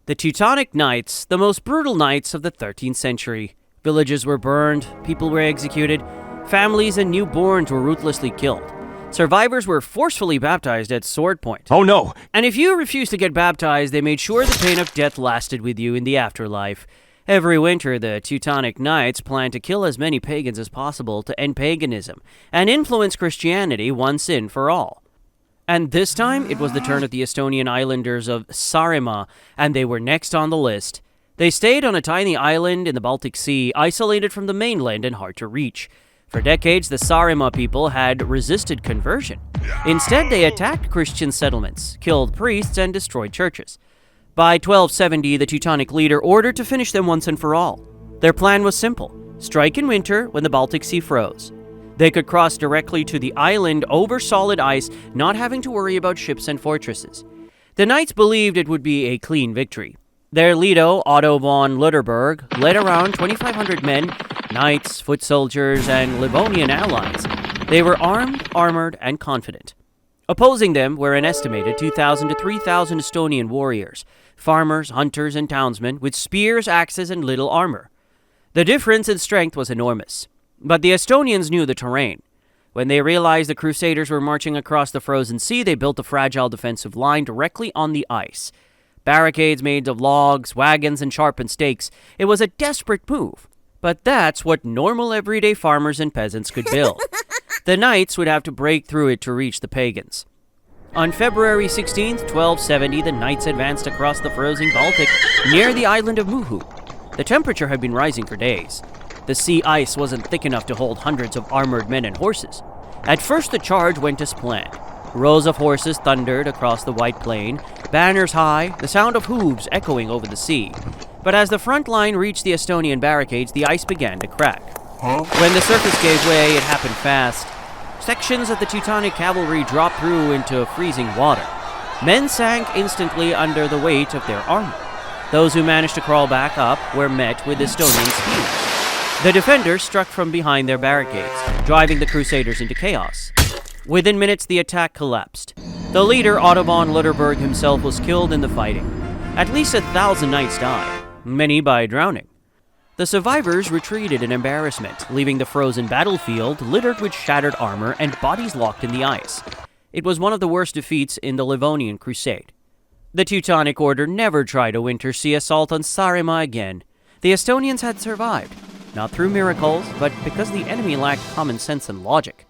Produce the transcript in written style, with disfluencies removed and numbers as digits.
The Teutonic Knights, the most brutal knights of the 13th century. Villages were burned, people were executed, families and newborns were ruthlessly killed. Survivors were forcefully baptized at sword point. Oh no! And if you refused to get baptized, they made sure the pain of death lasted with you in the afterlife. Every winter, the Teutonic Knights planned to kill as many pagans as possible to end paganism and influence Christianity once and for all. And this time, it was the turn of the Estonian islanders of Saaremaa, and they were next on the list. They stayed on a tiny island in the Baltic Sea, isolated from the mainland and hard to reach. For decades, the Saaremaa people had resisted conversion. Instead, they attacked Christian settlements, killed priests, and destroyed churches. By 1270, the Teutonic leader ordered to finish them once and for all. Their plan was simple: strike in winter when the Baltic Sea froze. They could cross directly to the island over solid ice, not having to worry about ships and fortresses. The knights believed it would be a clean victory. Their leader, Otto von Lutterberg, led around 2,500 men, knights, foot soldiers, and Livonian allies. They were armed, armored, and confident. Opposing them were an estimated 2,000 to 3,000 Estonian warriors, farmers, hunters, and townsmen with spears, axes, and little armor. The difference in strength was enormous. But the Estonians knew the terrain. When they realized the Crusaders were marching across the frozen sea, they built a fragile defensive line directly on the ice. Barricades made of logs, wagons, and sharpened stakes. It was a desperate move. But that's what normal everyday farmers and peasants could build. The knights would have to break through it to reach the pagans. On February 16th, 1270, the knights advanced across the frozen Baltic near the island of Muhu. The temperature had been rising for days. The sea ice wasn't thick enough to hold hundreds of armored men and horses. At first, the charge went as planned. Rows of horses thundered across the white plain, banners high, the sound of hooves echoing over the sea. But as the front line reached the Estonian barricades, the ice began to crack. When the surface gave way, it happened fast. Sections of the Teutonic cavalry dropped through into freezing water. Men sank instantly under the weight of their armor. Those who managed to crawl back up were met with Estonian spears. The defenders struck from behind their barricades, driving the Crusaders into chaos. Within minutes, the attack collapsed. The leader, Otto von Lutterberg himself, was killed in the fighting. At least 1,000 knights died, many by drowning. The survivors retreated in embarrassment, leaving the frozen battlefield littered with shattered armor and bodies locked in the ice. It was one of the worst defeats in the Livonian Crusade. The Teutonic Order never tried a winter sea assault on Saaremaa again. The Estonians had survived. Not through miracles, but because the enemy lacked common sense and logic.